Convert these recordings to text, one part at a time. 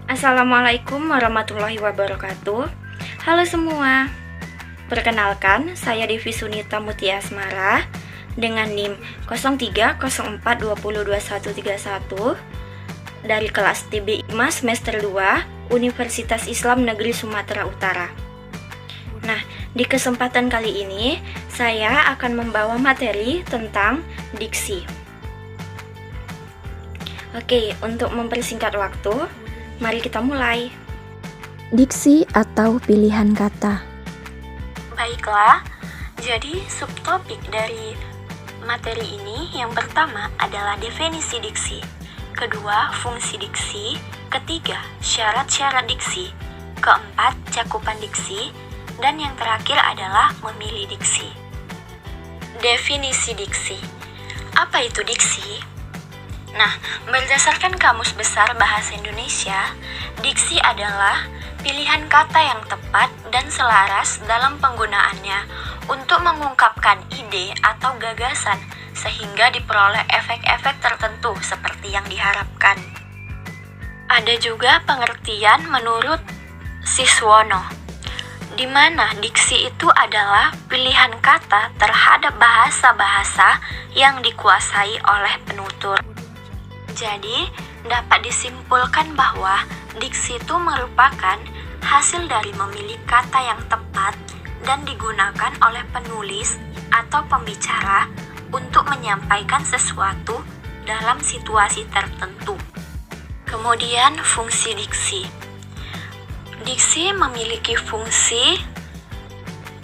Assalamualaikum warahmatullahi wabarakatuh. Halo semua. Perkenalkan, saya Devi Sunita Mutia Asmara dengan NIM 0304202131 dari kelas TB IMA semester 2 Universitas Islam Negeri Sumatera Utara. Nah, di kesempatan kali ini saya akan membawa materi tentang diksi. Oke, untuk mempersingkat waktu, mari kita mulai. Diksi atau pilihan kata. Baiklah, jadi subtopik dari materi ini yang pertama adalah definisi diksi, kedua fungsi diksi, ketiga syarat-syarat diksi, keempat cakupan diksi, dan yang terakhir adalah memilih diksi. Definisi diksi. Apa itu diksi? Nah, berdasarkan Kamus Besar Bahasa Indonesia, diksi adalah pilihan kata yang tepat dan selaras dalam penggunaannya untuk mengungkapkan ide atau gagasan sehingga diperoleh efek-efek tertentu seperti yang diharapkan. Ada juga pengertian menurut Siswono, di mana diksi itu adalah pilihan kata terhadap bahasa-bahasa yang dikuasai oleh penutur. Jadi, dapat disimpulkan bahwa diksi itu merupakan hasil dari memilih kata yang tepat dan digunakan oleh penulis atau pembicara untuk menyampaikan sesuatu dalam situasi tertentu. Kemudian, fungsi diksi. Diksi memiliki fungsi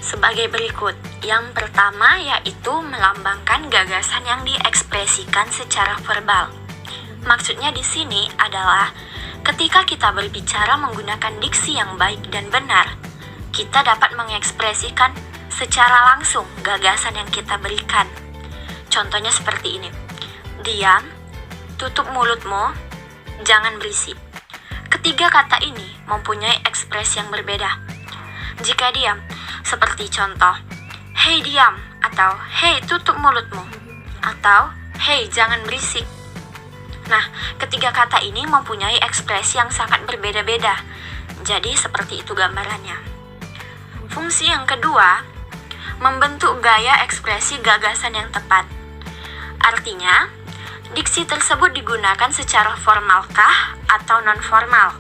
sebagai berikut. Yang pertama yaitu melambangkan gagasan yang diekspresikan secara verbal. Maksudnya di sini adalah ketika kita berbicara menggunakan diksi yang baik dan benar, kita dapat mengekspresikan secara langsung gagasan yang kita berikan. Contohnya seperti ini. Diam, tutup mulutmu, jangan berisik. Ketiga kata ini mempunyai ekspresi yang berbeda. Jika diam, seperti contoh, "Hei diam" atau "Hei tutup mulutmu" atau "Hei jangan berisik". Nah, ketiga kata ini mempunyai ekspresi yang sangat berbeda-beda. Jadi seperti itu gambarannya. Fungsi yang kedua, membentuk gaya ekspresi gagasan yang tepat. Artinya, diksi tersebut digunakan secara formalkah atau non-formal.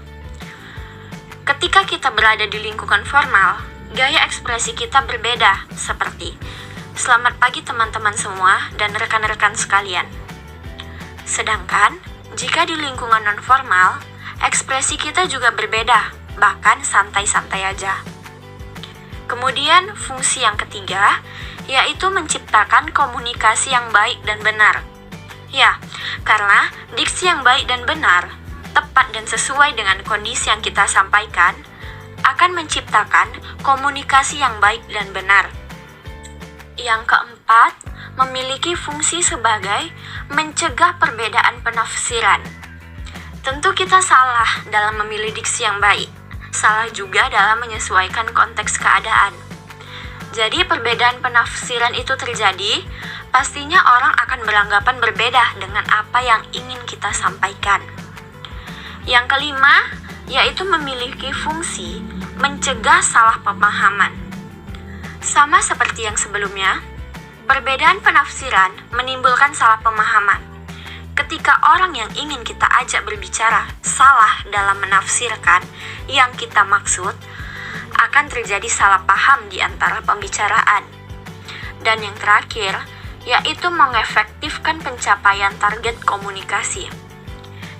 Ketika kita berada di lingkungan formal, gaya ekspresi kita berbeda, seperti "Selamat pagi teman-teman semua dan rekan-rekan sekalian". Sedangkan, jika di lingkungan non-formal, ekspresi kita juga berbeda, bahkan santai-santai aja. Kemudian, fungsi yang ketiga, yaitu menciptakan komunikasi yang baik dan benar. Ya, karena diksi yang baik dan benar, tepat dan sesuai dengan kondisi yang kita sampaikan, akan menciptakan komunikasi yang baik dan benar. Yang keempat, memiliki fungsi sebagai mencegah perbedaan penafsiran. Tentu kita salah dalam memilih diksi yang baik, salah juga dalam menyesuaikan konteks keadaan. Jadi perbedaan penafsiran itu terjadi, pastinya orang akan beranggapan berbeda dengan apa yang ingin kita sampaikan. Yang kelima, yaitu memiliki fungsi mencegah salah pemahaman. Sama seperti yang sebelumnya, perbedaan penafsiran menimbulkan salah pemahaman. Ketika orang yang ingin kita ajak berbicara salah dalam menafsirkan yang kita maksud, akan terjadi salah paham di antara pembicaraan. Dan yang terakhir, yaitu mengefektifkan pencapaian target komunikasi.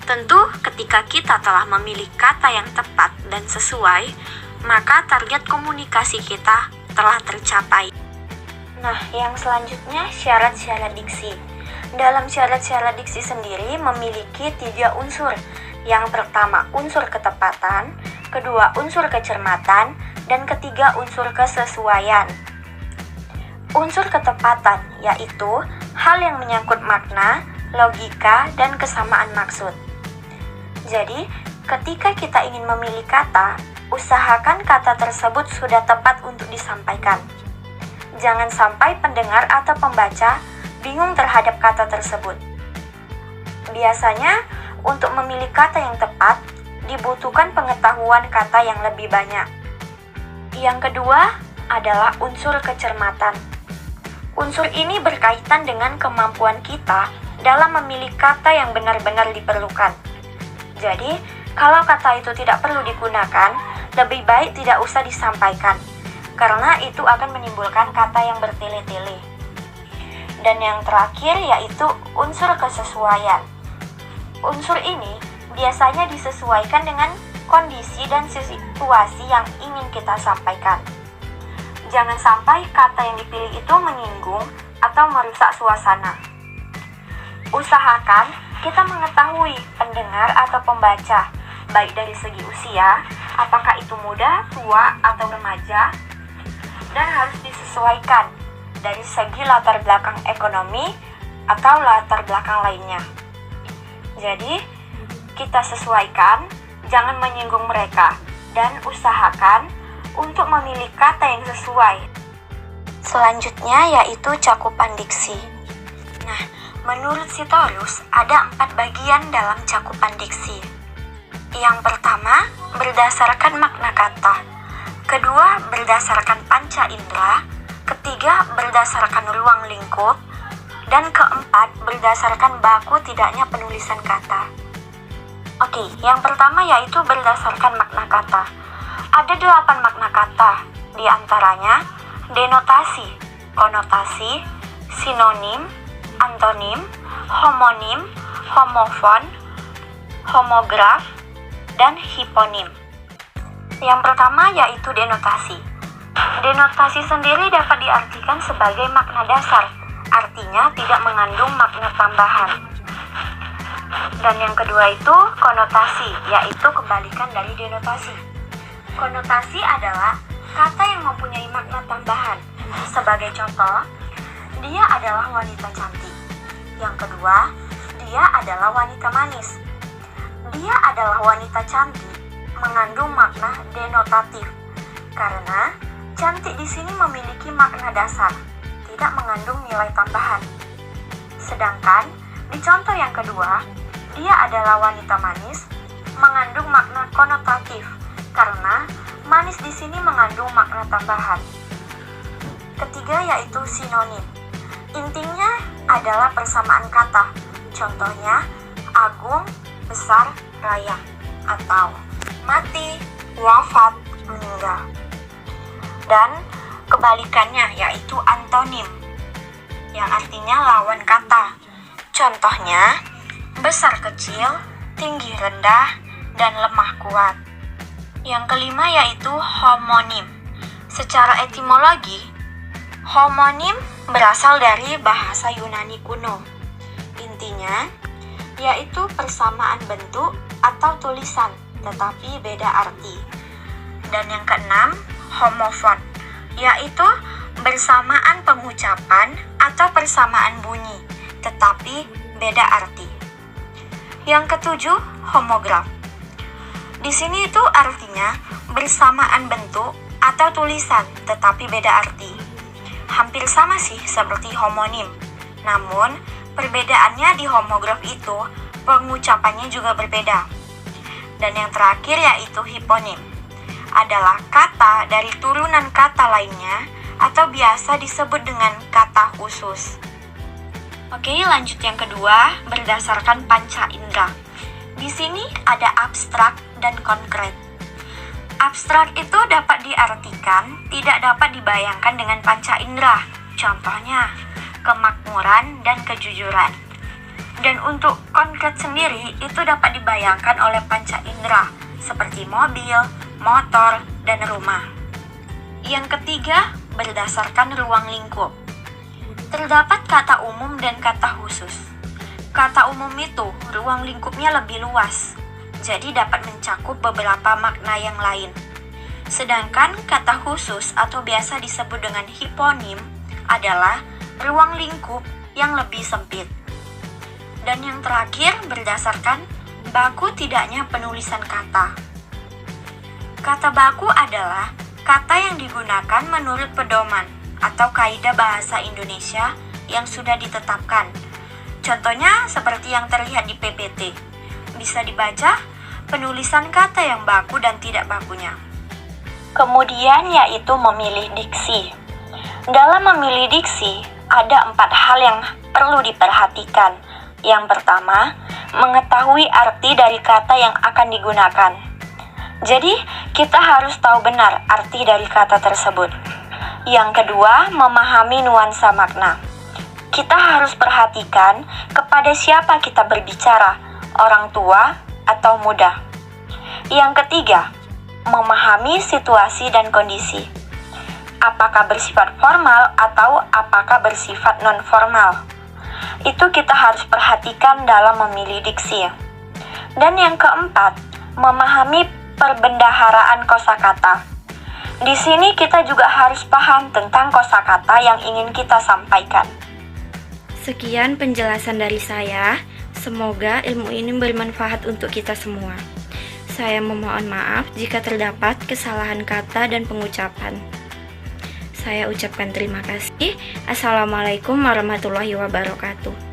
Tentu, ketika kita telah memilih kata yang tepat dan sesuai, maka target komunikasi kita telah tercapai. Nah, yang selanjutnya syarat-syarat diksi. Dalam syarat-syarat diksi sendiri memiliki 3 unsur. Yang pertama unsur ketepatan, kedua unsur kecermatan, dan ketiga unsur kesesuaian. Unsur ketepatan yaitu hal yang menyangkut makna, logika, dan kesamaan maksud. Jadi, ketika kita ingin memilih kata, usahakan kata tersebut sudah tepat untuk disampaikan. Jangan sampai pendengar atau pembaca bingung terhadap kata tersebut. Biasanya, untuk memilih kata yang tepat, dibutuhkan pengetahuan kata yang lebih banyak. Yang kedua adalah unsur kecermatan. Unsur ini berkaitan dengan kemampuan kita dalam memilih kata yang benar-benar diperlukan. Jadi, kalau kata itu tidak perlu digunakan, lebih baik tidak usah disampaikan, karena itu akan menimbulkan kata yang bertele-tele. Dan yang terakhir yaitu unsur kesesuaian. Unsur ini biasanya disesuaikan dengan kondisi dan situasi yang ingin kita sampaikan. Jangan sampai kata yang dipilih itu menyinggung atau merusak suasana. Usahakan kita mengetahui pendengar atau pembaca, baik dari segi usia, apakah itu muda, tua, atau remaja, dan harus disesuaikan dari segi latar belakang ekonomi atau latar belakang lainnya. Jadi, kita sesuaikan, jangan menyinggung mereka, dan usahakan untuk memilih kata yang sesuai. Selanjutnya yaitu cakupan diksi. Nah, menurut Sitorus ada 4 bagian dalam cakupan diksi. Yang pertama, berdasarkan makna kata. Kedua, berdasarkan panca indera. Ketiga, berdasarkan ruang lingkup. Dan keempat, berdasarkan baku tidaknya penulisan kata. Oke, yang pertama yaitu berdasarkan makna kata. Ada 8 makna kata, di antaranya denotasi, konotasi, sinonim, antonim, homonim, homofon, homograf, dan hiponim. Yang pertama yaitu denotasi. Denotasi sendiri dapat diartikan sebagai makna dasar, artinya tidak mengandung makna tambahan. Dan yang kedua itu konotasi, yaitu kebalikan dari denotasi. Konotasi adalah kata yang mempunyai makna tambahan. Sebagai contoh, dia adalah wanita cantik. Yang kedua, dia adalah wanita manis. Dia adalah wanita cantik mengandung makna denotatif karena cantik di sini memiliki makna dasar, tidak mengandung nilai tambahan. Sedangkan di contoh yang kedua, dia adalah wanita manis mengandung makna konotatif karena manis di sini mengandung makna tambahan. Ketiga yaitu sinonim. Intinya adalah persamaan kata. Contohnya agung, besar, raya, atau mati, wafat, meninggal. Dan kebalikannya yaitu antonim, yang artinya lawan kata. Contohnya besar kecil, tinggi rendah, dan lemah kuat. Yang kelima yaitu homonim. Secara etimologi, homonim berasal dari bahasa Yunani kuno. Intinya, yaitu persamaan bentuk atau tulisan, tetapi beda arti. Dan yang keenam, homofon, yaitu bersamaan pengucapan atau persamaan bunyi, tetapi beda arti. Yang ketujuh, homograf. Di sini itu artinya bersamaan bentuk atau tulisan, tetapi beda arti. Hampir sama sih seperti homonim. Namun, perbedaannya di homograf itu pengucapannya juga berbeda. Dan yang terakhir yaitu hiponim. Adalah kata dari turunan kata lainnya atau biasa disebut dengan kata khusus. Oke, lanjut yang kedua, berdasarkan panca indera. Di sini ada abstrak dan konkret. Abstrak itu dapat diartikan, tidak dapat dibayangkan dengan panca indera. Contohnya, kemakmuran dan kejujuran. Dan untuk konkret sendiri itu dapat dibayangkan oleh panca indera, seperti mobil, motor, dan rumah. Yang ketiga, berdasarkan ruang lingkup. Terdapat kata umum dan kata khusus. Kata umum itu ruang lingkupnya lebih luas, jadi dapat mencakup beberapa makna yang lain. Sedangkan kata khusus atau biasa disebut dengan hiponim adalah ruang lingkup yang lebih sempit. Dan yang terakhir berdasarkan baku tidaknya penulisan kata. Kata baku adalah kata yang digunakan menurut pedoman atau kaidah bahasa Indonesia yang sudah ditetapkan. Contohnya seperti yang terlihat di PPT. bisa dibaca, penulisan kata yang baku dan tidak bakunya. Kemudian yaitu memilih diksi. Dalam memilih diksi, ada 4 hal yang perlu diperhatikan. Yang pertama, mengetahui arti dari kata yang akan digunakan. Jadi, kita harus tahu benar arti dari kata tersebut. Yang kedua, memahami nuansa makna. Kita harus perhatikan kepada siapa kita berbicara, orang tua atau muda. Yang ketiga, memahami situasi dan kondisi. Apakah bersifat formal atau apakah bersifat non-formal. Itu kita harus perhatikan dalam memilih diksi. Dan yang keempat, memahami perbendaharaan kosakata. Di sini kita juga harus paham tentang kosakata yang ingin kita sampaikan. Sekian penjelasan dari saya. Semoga ilmu ini bermanfaat untuk kita semua. Saya memohon maaf jika terdapat kesalahan kata dan pengucapan. Saya ucapkan terima kasih. Assalamualaikum warahmatullahi wabarakatuh.